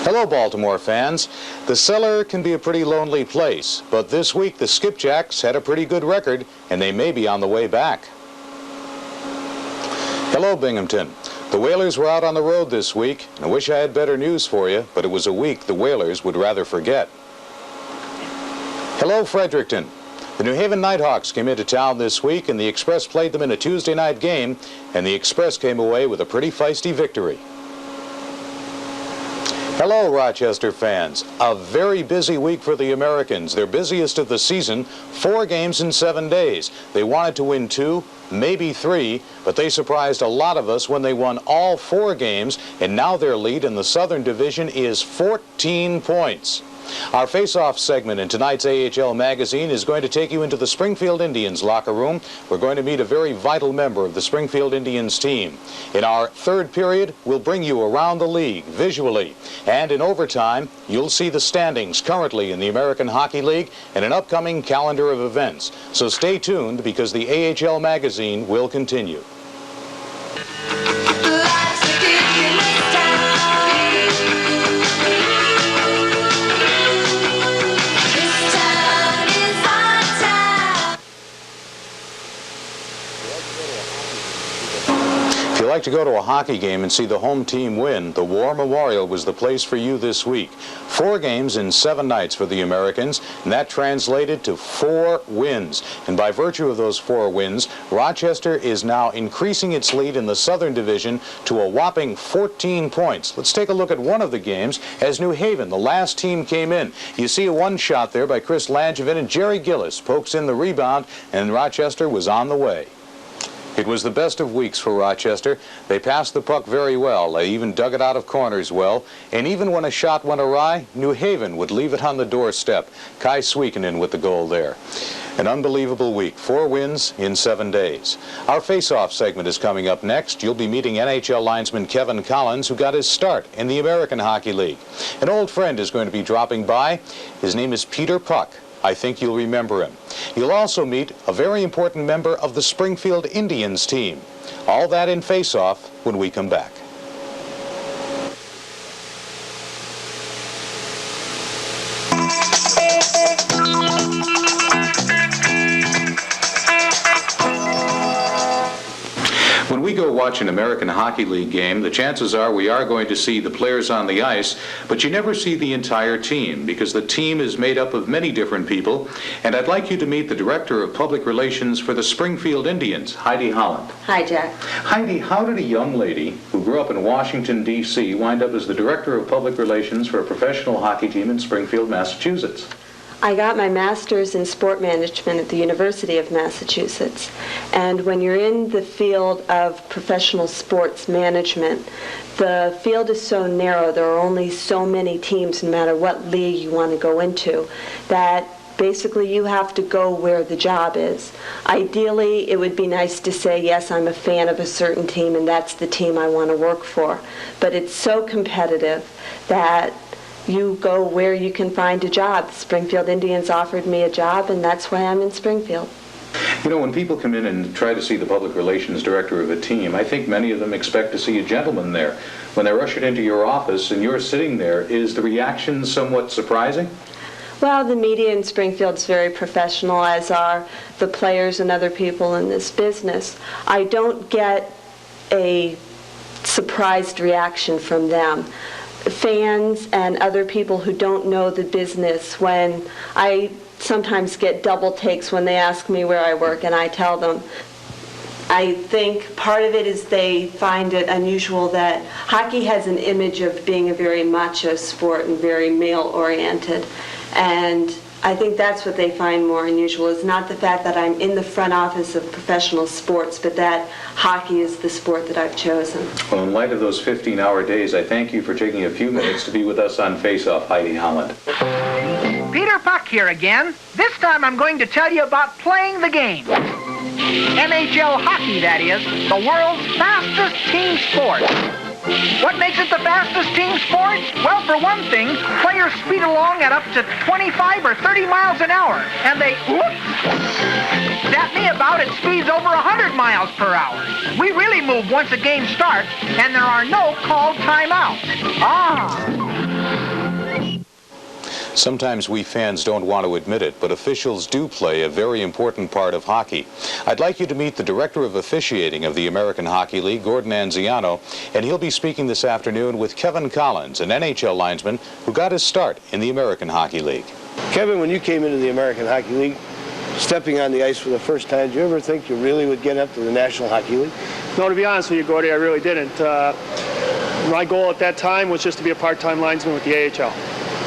Hello, Baltimore fans. The cellar can be a pretty lonely place, but this week the Skipjacks had a pretty good record, and they may be on the way back. Hello, Binghamton. The Whalers were out on the road this week, and I wish I had better news for you, but it was a week the Whalers would rather forget. Hello, Fredericton. The New Haven Nighthawks came into town this week, and the Express played them in a Tuesday night game, and the Express came away with a pretty feisty victory. Hello, Rochester fans. A very busy week for the Americans. Their busiest of the season, 4 games in 7 days. They wanted to win 2, maybe 3, but they surprised a lot of us when they won all 4 games, and now their lead in the Southern Division is 14 points. Our face-off segment in tonight's AHL Magazine is going to take you into the Springfield Indians locker room. We're going to meet a very vital member of the Springfield Indians team. In our third period, we'll bring you around the league visually. And in overtime, you'll see the standings currently in the American Hockey League and an upcoming calendar of events. So stay tuned because the AHL Magazine will continue. If you like to go to a hockey game and see the home team win, the War Memorial was the place for you this week. 4 games in 7 nights for the Americans, and that translated to 4 wins. And by virtue of those 4 wins, Rochester is now increasing its lead in the Southern Division to a whopping 14 points. Let's take a look at one of the games as New Haven, the last team, came in. You see a one shot there by Chris Langevin, and Jerry Gillis pokes in the rebound, and Rochester was on the way. It was the best of weeks for Rochester. They passed the puck very well. They even dug it out of corners well. And even when a shot went awry, New Haven would leave it on the doorstep. Kai Sweekenen with the goal there. An unbelievable week. 4 wins in 7 days. Our face-off segment is coming up next. You'll be meeting NHL linesman Kevin Collins, who got his start in the American Hockey League. An old friend is going to be dropping by. His name is Peter Puck. I think you'll remember him. You'll also meet a very important member of the Springfield Indians team. All that in Face-Off when we come back. When we go watch an American Hockey League game, the chances are we are going to see the players on the ice, but you never see the entire team because the team is made up of many different people. And I'd like you to meet the Director of Public Relations for the Springfield Indians, Heidi Holland. Hi, Jack. Heidi, how did a young lady who grew up in Washington, D.C. wind up as the Director of Public Relations for a professional hockey team in Springfield, Massachusetts? I got my master's in sport management at the University of Massachusetts. And when you're in the field of professional sports management, the field is so narrow, there are only so many teams, no matter what league you want to go into, that basically you have to go where the job is. Ideally, it would be nice to say, yes, I'm a fan of a certain team and that's the team I want to work for. But it's so competitive that you go where you can find a job. The Springfield Indians offered me a job, and that's why I'm in Springfield. You know, when people come in and try to see the public relations director of a team, I think many of them expect to see a gentleman there. When they're ushered into your office and you're sitting there, is the reaction somewhat surprising? Well, the media in Springfield is very professional, as are the players and other people in this business. I don't get a surprised reaction from them. Fans and other people who don't know the business, when I sometimes get double takes when they ask me where I work and I tell them. I think part of it is they find it unusual that hockey has an image of being a very macho sport and very male-oriented. And I think that's what they find more unusual, is not the fact that I'm in the front office of professional sports, but that hockey is the sport that I've chosen. Well, in light of those 15-hour days, I thank you for taking a few minutes to be with us on Face-Off, Heidi Holland. Peter Puck here again. This time I'm going to tell you about playing the game. NHL hockey, that is, the world's fastest team sport. What makes it the fastest team sport? Well, for one thing, players speed along at up to 25 or 30 miles an hour, and they, zap me about, it speeds over 100 miles per hour. We really move once a game starts, and there are no called timeouts. Sometimes we fans don't want to admit it, but officials do play a very important part of hockey. I'd like you to meet the Director of Officiating of the American Hockey League, Gordon Anziano, and he'll be speaking this afternoon with Kevin Collins, an NHL linesman who got his start in the American Hockey League. Kevin, when you came into the American Hockey League, stepping on the ice for the first time, did you ever think you really would get up to the National Hockey League? No, to be honest with you, Gordy, I really didn't. My goal at that time was just to be a part-time linesman with the AHL.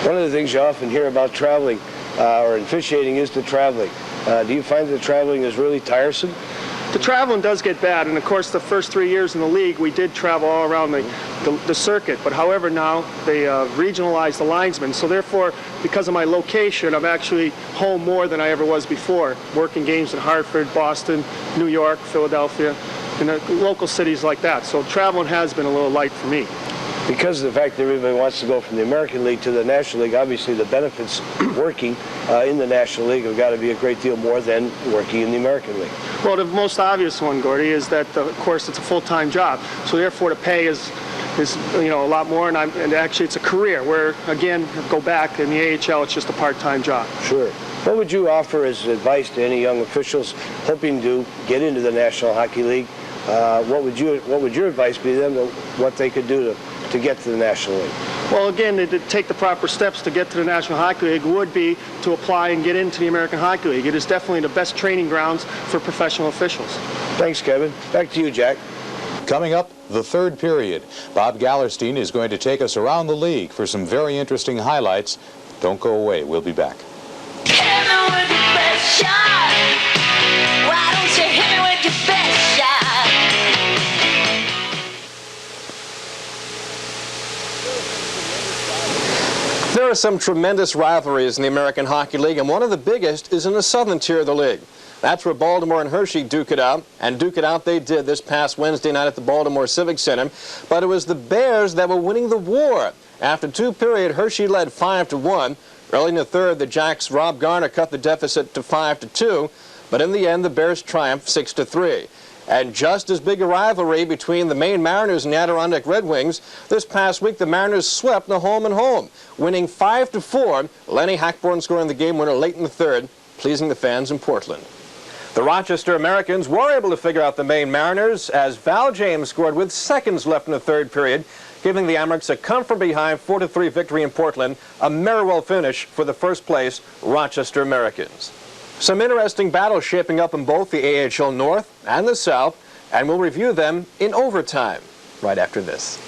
One of the things you often hear about traveling or officiating is the traveling. Do you find that traveling is really tiresome? The traveling does get bad, and of course the first 3 years in the league we did travel all around the circuit, but however now they regionalized the linesmen, so therefore because of my location I'm actually home more than I ever was before, working games in Hartford, Boston, New York, Philadelphia, and local cities like that, so traveling has been a little light for me. Because of the fact that everybody wants to go from the American League to the National League, obviously the benefits working in the National League have got to be a great deal more than working in the American League. Well, the most obvious one, Gordy, is that of course it's a full-time job, so therefore the pay is a lot more, and actually it's a career. Where again, go back in the AHL, it's just a part-time job. Sure. What would you offer as advice to any young officials hoping to get into the National Hockey League? What would your advice be to them, to what they could do to get to the National League? Well, again, to take the proper steps to get to the National Hockey League would be to apply and get into the American Hockey League. It is definitely the best training grounds for professional officials. Thanks, Kevin. Back to you, Jack. Coming up, the third period. Bob Gallerstein is going to take us around the league for some very interesting highlights. Don't go away. We'll be back. Hit me with your best shot. Why don't you hit me with your best shot? There are some tremendous rivalries in the American Hockey League, and one of the biggest is in the southern tier of the league. That's where Baltimore and Hershey duke it out, and duke it out they did this past Wednesday night at the Baltimore Civic Center. But it was the Bears that were winning the war. After two periods, Hershey led 5-1. Early in the third, the Jacks' Rob Garner cut the deficit to 5-2, but in the end, the Bears triumphed 6-3. And just as big a rivalry between the Maine Mariners and the Adirondack Red Wings, this past week the Mariners swept the home and home, winning 5-4. Lenny Hackborn scoring the game winner late in the third, pleasing the fans in Portland. The Rochester Americans were able to figure out the Maine Mariners as Val James scored with seconds left in the third period, giving the Amerks a come-from-behind 4-3 victory in Portland, a Merriwell finish for the first-place Rochester Americans. Some interesting battles shaping up in both the AHL North and the South, and we'll review them in overtime right after this.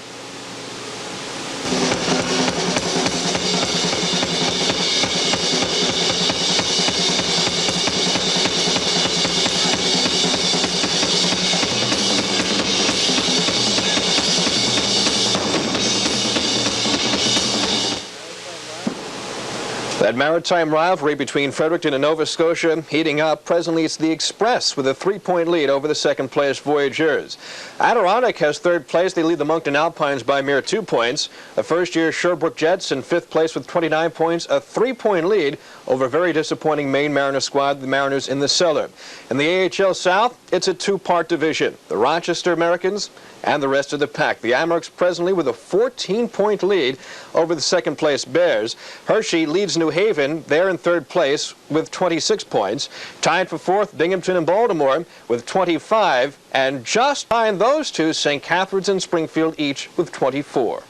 That maritime rivalry between Fredericton and Nova Scotia heating up. Presently, it's the Express with a 3-point lead over the second-place Voyageurs. Adirondack has third place. They lead the Moncton Alpines by a mere 2 points. The first-year Sherbrooke Jets in fifth place with 29 points, a 3-point lead over a very disappointing Maine Mariner squad, the Mariners in the cellar. In the AHL South, it's a two-part division. The Rochester Americans and the rest of the pack. The Amerks presently with a 14-point lead over the second-place Bears. Hershey leads New Haven. They're in third place with 26 points. Tied for fourth, Binghamton and Baltimore with 25. And just behind those two, St. Catharines and Springfield each with 24.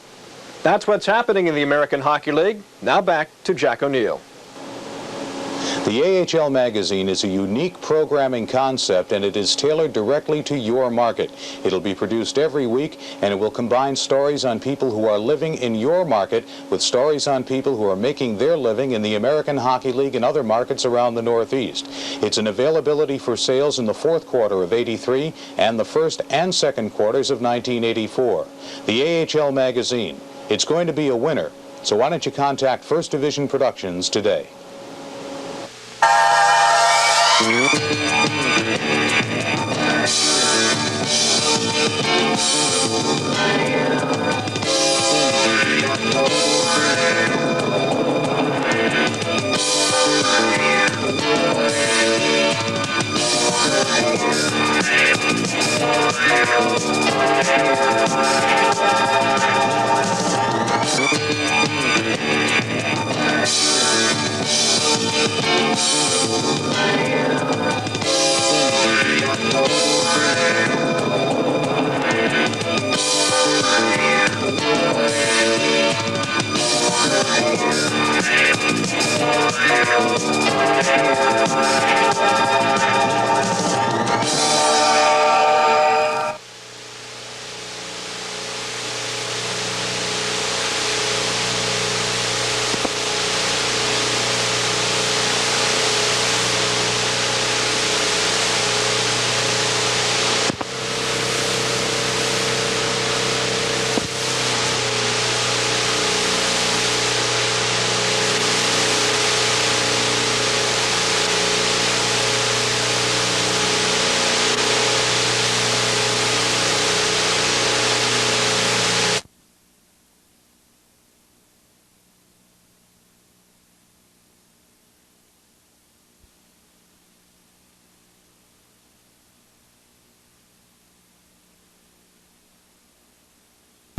That's what's happening in the American Hockey League. Now back to Jack O'Neill. The AHL Magazine is a unique programming concept, and it is tailored directly to your market. It'll be produced every week, and it will combine stories on people who are living in your market with stories on people who are making their living in the American Hockey League and other markets around the Northeast. It's an availability for sales in the fourth quarter of '83 and the first and second quarters of 1984. The AHL Magazine. It's going to be a winner, so why don't you contact First Division Productions today.